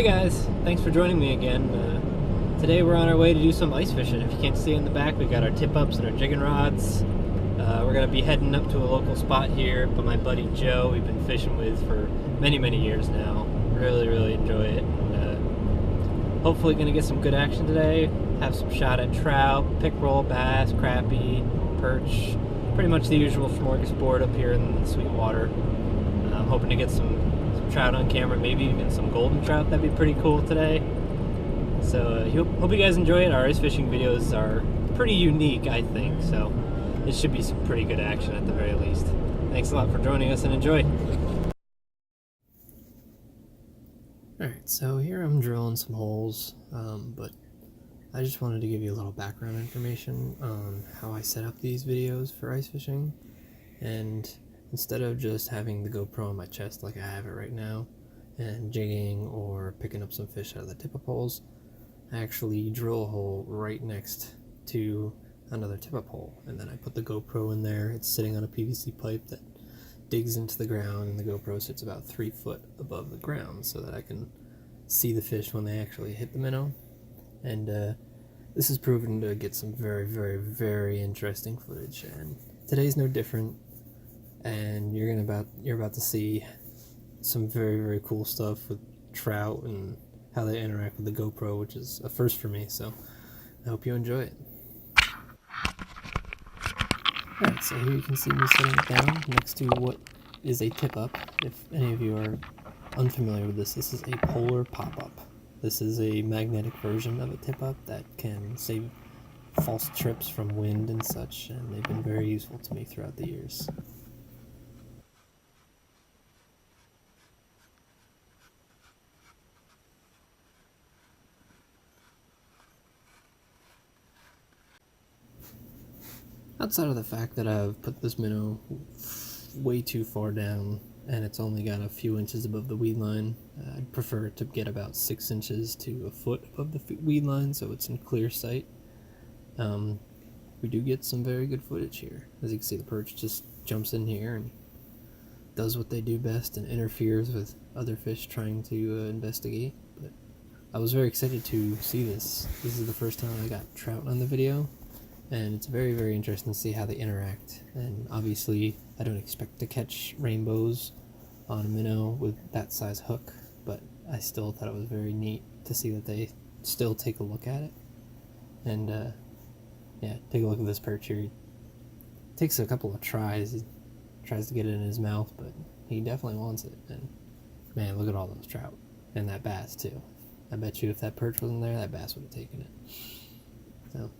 Hey guys, thanks for joining me again. Today we're on our way to do some ice fishing. If you can't see in the back, we got our tip-ups and our jigging rods. We're going to be heading up to a local spot here, but my buddy Joe, we've been fishing with for many years now. Really enjoy it. And, hopefully going to get some good action today. Have some shot at trout, pickerel, bass, crappie, perch. Pretty much the usual smorgasbord up here in the Sweetwater. I'm hoping to get some trout on camera, maybe even some golden trout. That'd be pretty cool today. So hope you guys enjoy it. Our ice fishing videos are pretty unique, I think, so it should be some pretty good action at the very least. Thanks a lot for joining us and enjoy. Alright, so here I'm drilling some holes, but I just wanted to give you a little background information on how I set up these videos for ice fishing. And instead of just having the GoPro on my chest like I have it right now and jigging or picking up some fish out of the tip-up holes, I actually drill a hole right next to another tip-up hole, and then I put the GoPro in there. It's sitting on a PVC pipe that digs into the ground, and the GoPro sits about 3 foot above the ground so that I can see the fish when they actually hit the minnow. And this has proven to get some very interesting footage, and today's no different. And you're about to see some very cool stuff with trout and how they interact with the GoPro, which is a first for me, so I hope you enjoy it. Alright, so here you can see me setting it down next to what is a tip-up. If any of you are unfamiliar with this, this is a polar pop-up. This is a magnetic version of a tip-up that can save false trips from wind and such, and they've been very useful to me throughout the years. Outside of the fact that I've put this minnow way too far down and it's only got a few inches above the weed line, I'd prefer it to get about 6 inches to a foot above the weed line so it's in clear sight. We do get some very good footage here. As you can see, the perch just jumps in here and does what they do best and interferes with other fish trying to investigate. But I was very excited to see this. This is the first time I got trout on the video, and it's very interesting to see how they interact. And obviously I don't expect to catch rainbows on a minnow with that size hook, but I still thought it was very neat to see that they still take a look at it. And yeah, take a look at this perch here. He takes a couple of tries. He tries to get it in his mouth, but he definitely wants it. And man, look at all those trout. And that bass too. I bet you if that perch wasn't there, that bass would have taken it. So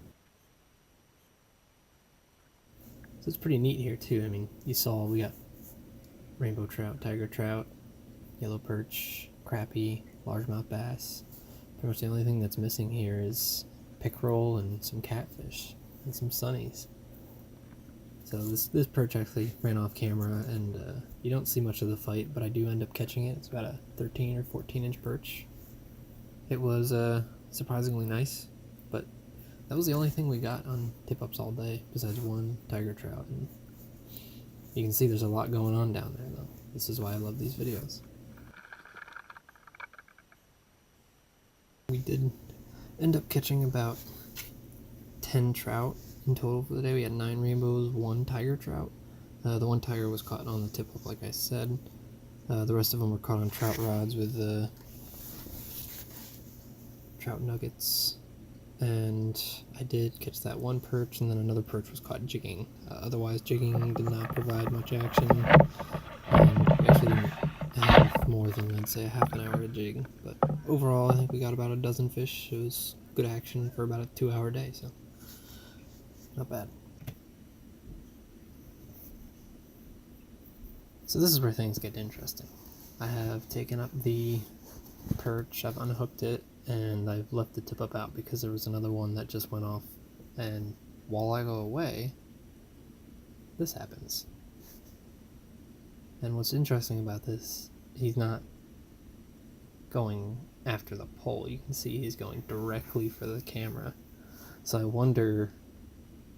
it's pretty neat here too. I mean, you saw we got rainbow trout, tiger trout, yellow perch, crappie, largemouth bass. Pretty much the only thing that's missing here is pickerel and some catfish and some sunnies. So this perch actually ran off camera, and you don't see much of the fight, but I do end up catching it. It's about a 13 or 14 inch perch. It was surprisingly nice, but that was the only thing we got on tip-ups all day, besides one tiger trout. And you can see there's a lot going on down there, though. This is why I love these videos. We did end up catching about 10 trout in total for the day. We had 9 rainbows, 1 tiger trout. The one tiger was caught on the tip-up, like I said. The rest of them were caught on trout rods with trout nuggets. And I did catch that one perch, and then another perch was caught jigging. Otherwise, jigging did not provide much action. We actually didn't have more than, I'd say, a half an hour to jig. But overall, I think we got about a dozen fish. It was good action for about a 2-hour day, so not bad. So this is where things get interesting. I have taken up the perch, I've unhooked it, and I've left the tip-up out because there was another one that just went off, and while I go away, this happens. And what's interesting about this, he's not going after the pole. You can see he's going directly for the camera. So I wonder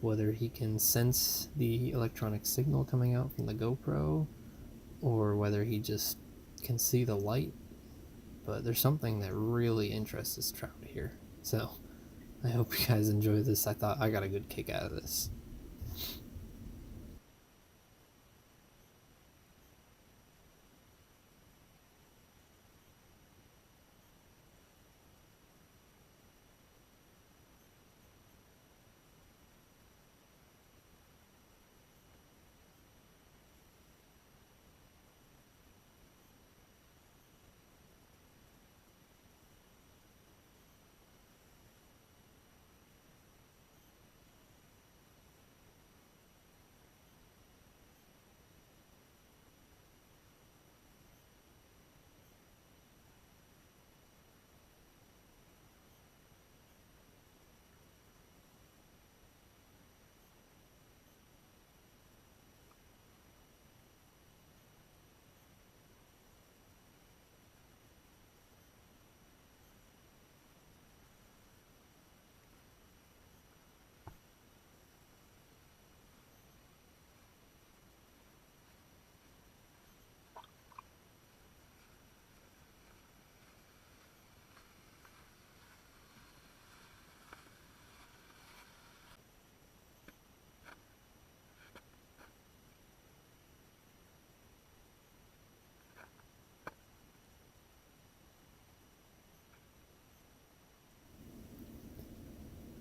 whether he can sense the electronic signal coming out from the GoPro, or whether he just can see the light but there's something that really interests this trout here. So I hope you guys enjoy this. I thought I got a good kick out of this.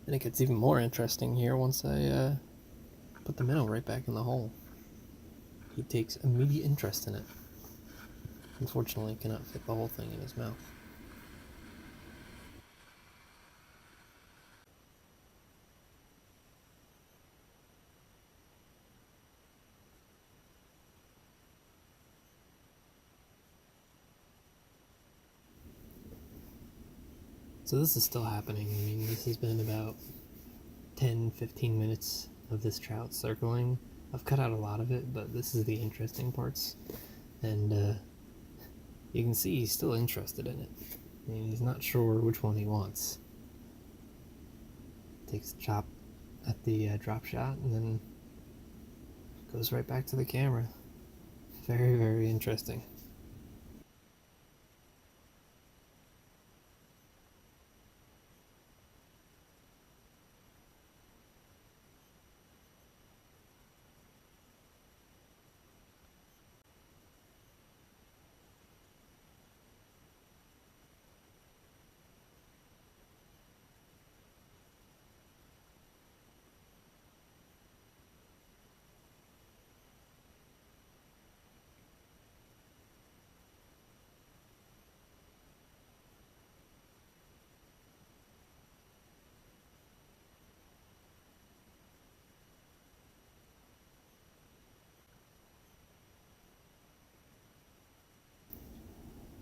And it gets even more interesting here once I put the minnow right back in the hole. He takes immediate interest in it. Unfortunately, cannot fit the whole thing in his mouth. So this is still happening. I mean, this has been about 10-15 minutes of this trout circling. I've cut out a lot of it, but this is the interesting parts. And you can see he's still interested in it. I mean, he's not sure which one he wants. Takes a chop at the drop shot and then goes right back to the camera. Very, very interesting.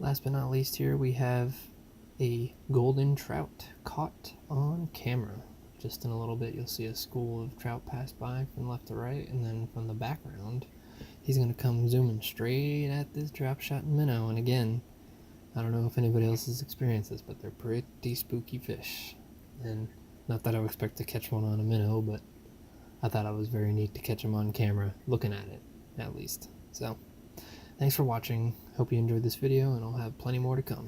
Last but not least here we have a golden trout caught on camera. Just in a little bit you'll see a school of trout pass by from left to right, and then from the background he's going to come zooming straight at this drop shot minnow. And again, I don't know if anybody else has experienced this, but they're pretty spooky fish. And not that I would expect to catch one on a minnow, but I thought it was very neat to catch him on camera, looking at it, at least. So, thanks for watching. Hope you enjoyed this video, and I'll have plenty more to come.